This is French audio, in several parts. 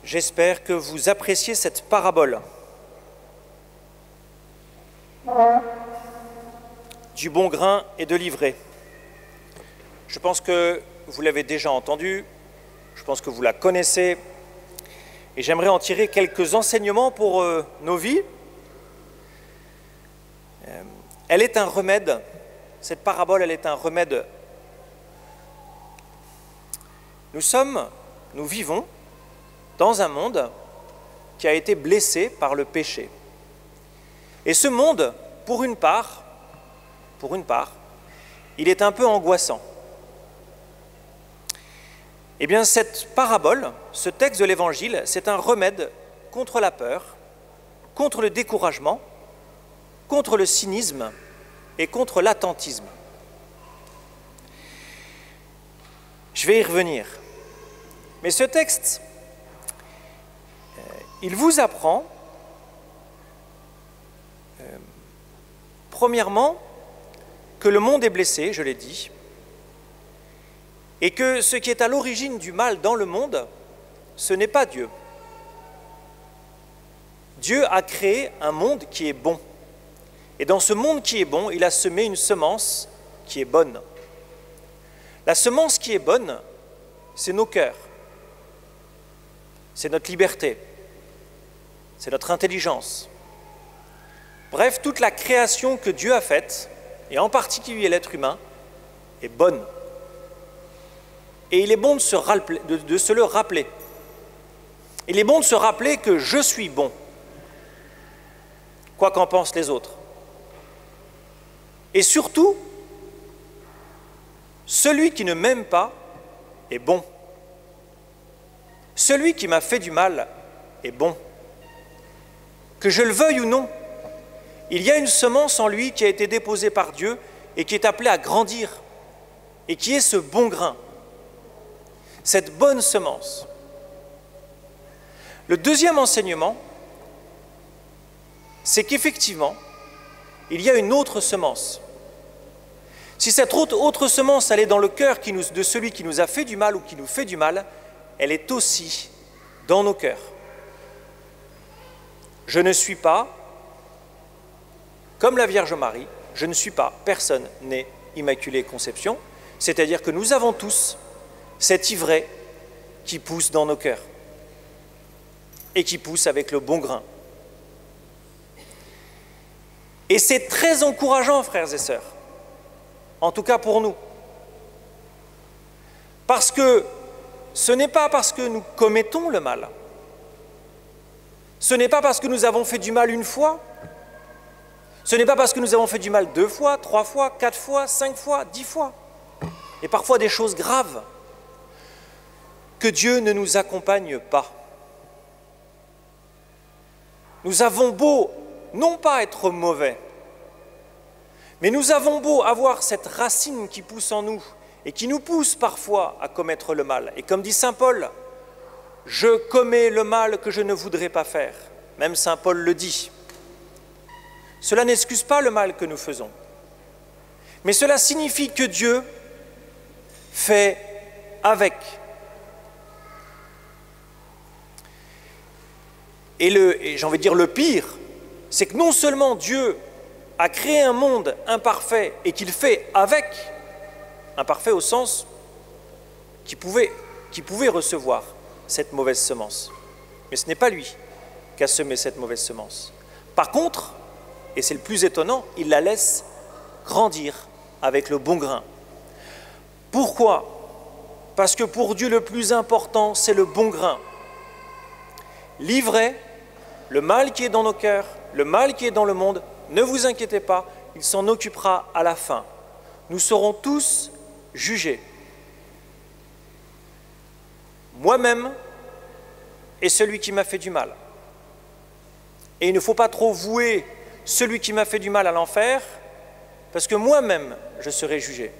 J'espère que vous appréciez cette parabole du bon grain et de l'ivraie. Je pense que vous l'avez déjà entendue, je pense que vous la connaissez, et j'aimerais en tirer quelques enseignements pour nos vies. Elle est un remède, cette parabole, elle est un remède. Nous vivons dans un monde qui a été blessé par le péché. Et ce monde, pour une part, il est un peu angoissant. Eh bien, cette parabole, ce texte de l'Évangile, c'est un remède contre la peur, contre le découragement, contre le cynisme et contre l'attentisme. Je vais y revenir. Mais ce texte, il vous apprend, premièrement, que le monde est blessé, je l'ai dit, et que ce qui est à l'origine du mal dans le monde, ce n'est pas Dieu. Dieu a créé un monde qui est bon. Et dans ce monde qui est bon, il a semé une semence qui est bonne. La semence qui est bonne, c'est nos cœurs. C'est notre liberté. C'est notre intelligence. Bref, toute la création que Dieu a faite, et en particulier l'être humain, est bonne. Et il est bon de se le rappeler. Il est bon de se rappeler que je suis bon, quoi qu'en pensent les autres. Et surtout, celui qui ne m'aime pas est bon. Celui qui m'a fait du mal est bon. Que je le veuille ou non, il y a une semence en lui qui a été déposée par Dieu et qui est appelée à grandir, et qui est ce bon grain, cette bonne semence. Le deuxième enseignement, c'est qu'effectivement, il y a une autre semence. Si cette autre semence, elle est dans le cœur de celui qui nous a fait du mal ou qui nous fait du mal, elle est aussi dans nos cœurs. Je ne suis pas, comme la Vierge Marie, je ne suis pas personne née Immaculée Conception, c'est-à-dire que nous avons tous cette ivraie qui pousse dans nos cœurs et qui pousse avec le bon grain. Et c'est très encourageant, frères et sœurs, en tout cas pour nous, parce que ce n'est pas parce que nous commettons le mal, ce n'est pas parce que nous avons fait du mal une fois, ce n'est pas parce que nous avons fait du mal 2 fois, 3 fois, 4 fois, 5 fois, 10 fois, et parfois des choses graves, que Dieu ne nous accompagne pas. Nous avons beau non pas être mauvais, mais nous avons beau avoir cette racine qui pousse en nous et qui nous pousse parfois à commettre le mal. Et comme dit saint Paul, « Je commets le mal que je ne voudrais pas faire ». Même saint Paul le dit. Cela n'excuse pas le mal que nous faisons. Mais cela signifie que Dieu fait avec. Et j'ai envie de dire le pire, c'est que non seulement Dieu a créé un monde imparfait et qu'il fait avec, imparfait au sens qui pouvait recevoir cette mauvaise semence. Mais ce n'est pas lui qui a semé cette mauvaise semence. Par contre, et c'est le plus étonnant, il la laisse grandir avec le bon grain. Pourquoi? Parce que pour Dieu, le plus important, c'est le bon grain. L'ivraie, le mal qui est dans nos cœurs, le mal qui est dans le monde, ne vous inquiétez pas, il s'en occupera à la fin. Nous serons tous jugés. Moi-même et celui qui m'a fait du mal. Et il ne faut pas trop vouer celui qui m'a fait du mal à l'enfer, parce que moi-même, je serai jugé.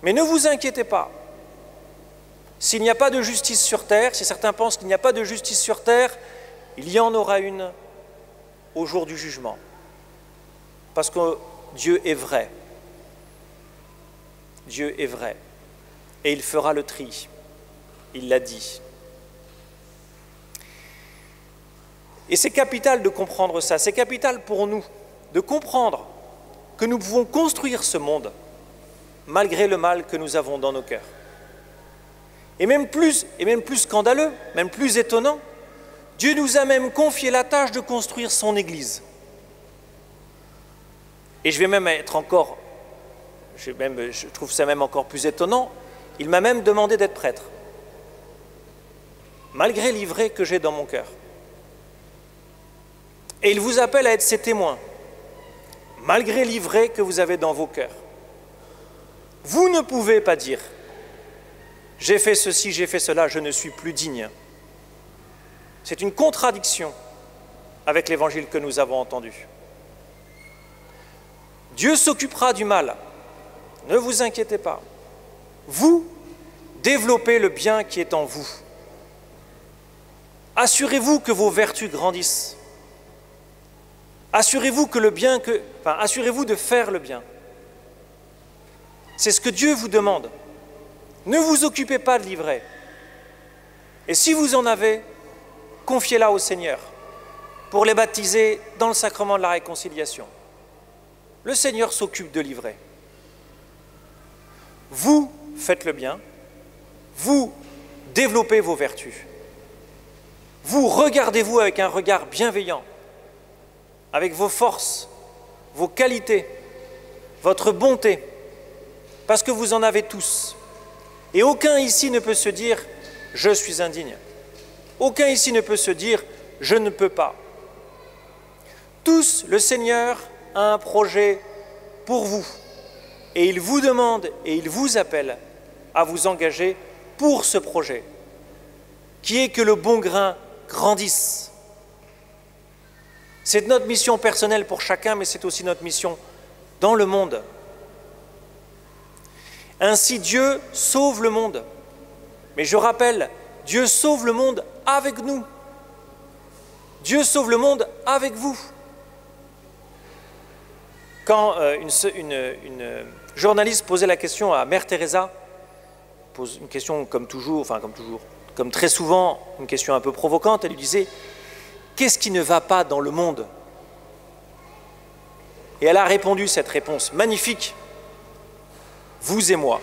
Mais ne vous inquiétez pas. S'il n'y a pas de justice sur terre, si certains pensent qu'il n'y a pas de justice sur terre, il y en aura une au jour du jugement. Parce que Dieu est vrai. Dieu est vrai. Et il fera le tri. Il l'a dit. Et c'est capital de comprendre ça, c'est capital pour nous de comprendre que nous pouvons construire ce monde malgré le mal que nous avons dans nos cœurs. Et même plus scandaleux, même plus étonnant, Dieu nous a même confié la tâche de construire son Église. Et je vais même être encore, je trouve ça même encore plus étonnant, il m'a même demandé d'être prêtre, malgré l'ivraie que j'ai dans mon cœur. Et il vous appelle à être ses témoins, malgré l'ivraie que vous avez dans vos cœurs. Vous ne pouvez pas dire « j'ai fait ceci, j'ai fait cela, je ne suis plus digne ». C'est une contradiction avec l'évangile que nous avons entendu. Dieu s'occupera du mal, ne vous inquiétez pas. Vous, développez le bien qui est en vous. Assurez-vous que vos vertus grandissent. Assurez-vous assurez-vous de faire le bien. C'est ce que Dieu vous demande. Ne vous occupez pas de l'ivraie. Et si vous en avez, confiez-la au Seigneur pour les baptiser dans le sacrement de la réconciliation. Le Seigneur s'occupe de l'ivraie. Vous faites le bien, vous développez vos vertus. Vous regardez-vous avec un regard bienveillant, avec vos forces, vos qualités, votre bonté, parce que vous en avez tous. Et aucun ici ne peut se dire « je suis indigne ». Aucun ici ne peut se dire « je ne peux pas ». Tous, le Seigneur a un projet pour vous. Et il vous demande et il vous appelle à vous engager pour ce projet, qui est que le bon grain grandisse. C'est notre mission personnelle pour chacun, mais c'est aussi notre mission dans le monde. Ainsi, Dieu sauve le monde. Mais je rappelle, Dieu sauve le monde avec nous. Dieu sauve le monde avec vous. Quand une journaliste posait la question à Mère Teresa, pose une question comme très souvent, une question un peu provocante, elle lui disait « Qu'est-ce qui ne va pas dans le monde ?» Et elle a répondu cette réponse magnifique « Vous et moi ».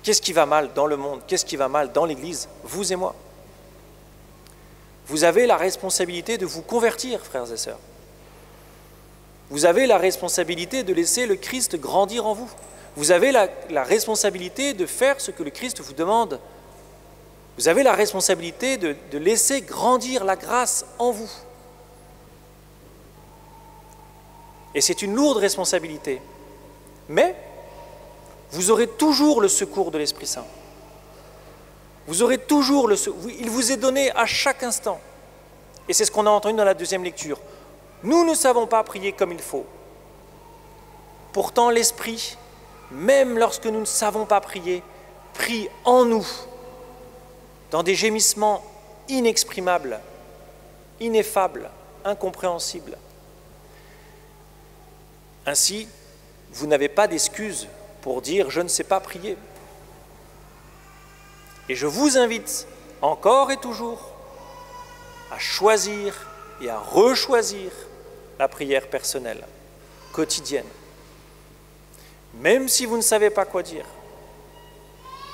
Qu'est-ce qui va mal dans le monde? Qu'est-ce qui va mal dans l'Église? Vous et moi. Vous avez la responsabilité de vous convertir, frères et sœurs. Vous avez la responsabilité de laisser le Christ grandir en vous. Vous avez la responsabilité de faire ce que le Christ vous demande. Vous avez la responsabilité de laisser grandir la grâce en vous. Et c'est une lourde responsabilité. Mais vous aurez toujours le secours de l'Esprit Saint. Vous aurez toujours le secours. Il vous est donné à chaque instant. Et c'est ce qu'on a entendu dans la deuxième lecture. Nous ne savons pas prier comme il faut. Pourtant, l'Esprit, même lorsque nous ne savons pas prier, prie en nous, dans des gémissements inexprimables, ineffables, incompréhensibles. Ainsi, vous n'avez pas d'excuse pour dire « je ne sais pas prier ». Et je vous invite encore et toujours à choisir et à rechoisir la prière personnelle, quotidienne. Même si vous ne savez pas quoi dire,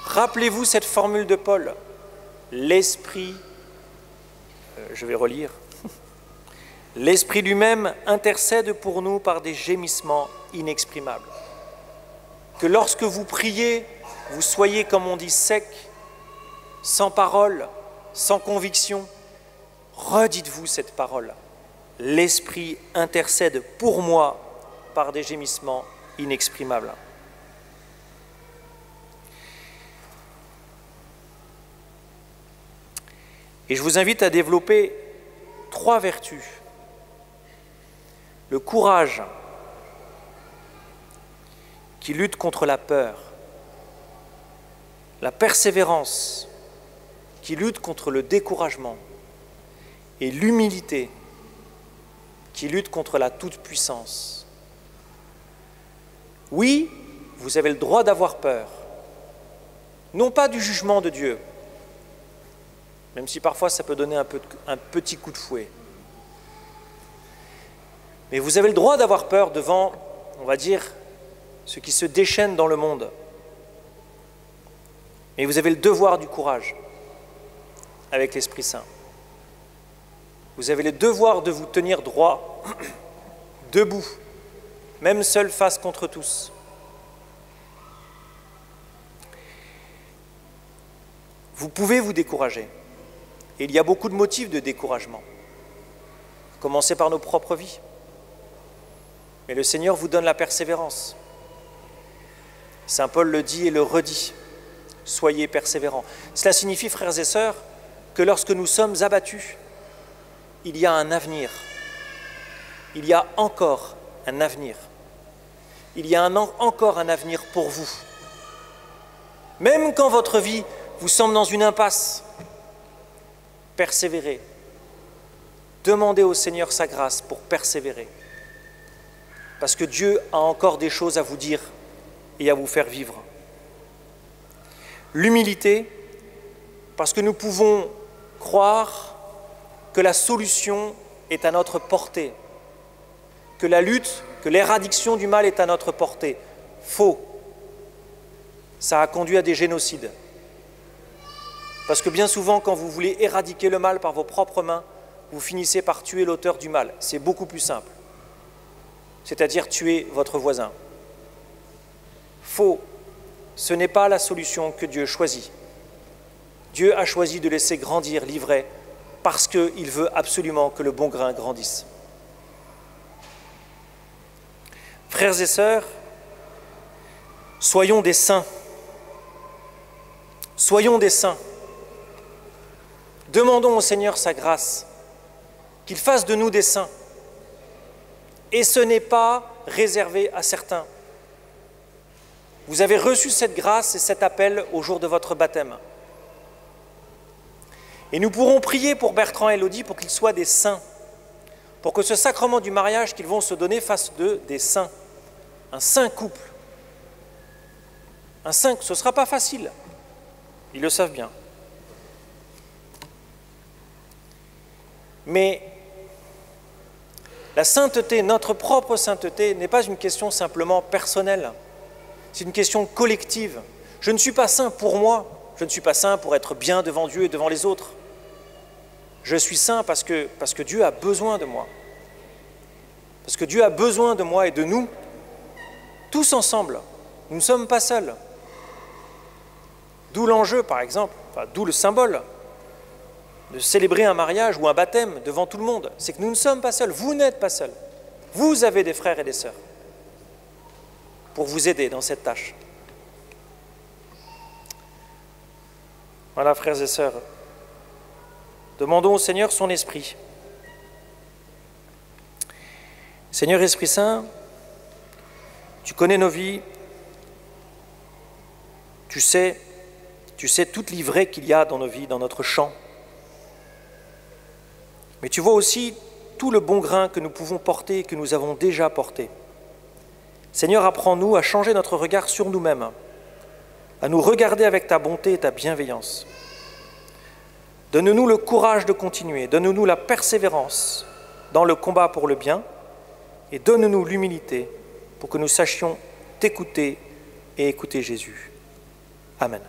rappelez-vous cette formule de Paul, l'Esprit, je vais relire, l'Esprit lui-même intercède pour nous par des gémissements inexprimables. Que lorsque vous priez, vous soyez, comme on dit, sec, sans parole, sans conviction. Redites-vous cette parole. L'Esprit intercède pour moi par des gémissements inexprimables. Et je vous invite à développer 3 vertus. Le courage, qui lutte contre la peur. La persévérance, qui lutte contre le découragement. Et l'humilité, qui lutte contre la toute-puissance. Oui, vous avez le droit d'avoir peur, non pas du jugement de Dieu, même si parfois ça peut donner un petit coup de fouet. Mais vous avez le droit d'avoir peur devant, on va dire, ce qui se déchaîne dans le monde. Mais vous avez le devoir du courage avec l'Esprit Saint. Vous avez le devoir de vous tenir droit, debout, même seul face contre tous. Vous pouvez vous décourager. Et il y a beaucoup de motifs de découragement. Commencez par nos propres vies. Mais le Seigneur vous donne la persévérance. Saint Paul le dit et le redit. Soyez persévérants. Cela signifie, frères et sœurs, que lorsque nous sommes abattus, il y a un avenir. Il y a encore un avenir. Il y a encore un avenir pour vous. Même quand votre vie vous semble dans une impasse, persévérez. Demandez au Seigneur sa grâce pour persévérer. Parce que Dieu a encore des choses à vous dire et à vous faire vivre. L'humilité, parce que nous pouvons croire que la solution est à notre portée, que la lutte, que l'éradication du mal est à notre portée. Faux. Ça a conduit à des génocides. Parce que bien souvent, quand vous voulez éradiquer le mal par vos propres mains, vous finissez par tuer l'auteur du mal. C'est beaucoup plus simple. C'est-à-dire tuer votre voisin. Faux. Ce n'est pas la solution que Dieu choisit. Dieu a choisi de laisser grandir l'ivraie parce qu'il veut absolument que le bon grain grandisse. Frères et sœurs, soyons des saints. Soyons des saints. Demandons au Seigneur sa grâce, qu'il fasse de nous des saints. Et ce n'est pas réservé à certains. Vous avez reçu cette grâce et cet appel au jour de votre baptême. Et nous pourrons prier pour Bertrand et Elodie pour qu'ils soient des saints, pour que ce sacrement du mariage qu'ils vont se donner fasse d'eux des saints, un saint couple. Un saint, ce ne sera pas facile, ils le savent bien. Mais la sainteté, notre propre sainteté, n'est pas une question simplement personnelle. C'est une question collective. Je ne suis pas saint pour moi, je ne suis pas saint pour être bien devant Dieu et devant les autres. Je suis saint parce que Dieu a besoin de moi. Parce que Dieu a besoin de moi et de nous, tous ensemble. Nous ne sommes pas seuls. D'où l'enjeu, par exemple, d'où le symbole de célébrer un mariage ou un baptême devant tout le monde. C'est que nous ne sommes pas seuls, vous n'êtes pas seuls. Vous avez des frères et des sœurs pour vous aider dans cette tâche. Voilà, frères et sœurs, demandons au Seigneur son esprit. Seigneur Esprit Saint, tu connais nos vies, tu sais toute l'ivraie qu'il y a dans nos vies, dans notre champ. Mais tu vois aussi tout le bon grain que nous pouvons porter et que nous avons déjà porté. Seigneur, apprends-nous à changer notre regard sur nous-mêmes, à nous regarder avec ta bonté et ta bienveillance. Donne-nous le courage de continuer, donne-nous la persévérance dans le combat pour le bien et donne-nous l'humilité pour que nous sachions t'écouter et écouter Jésus. Amen.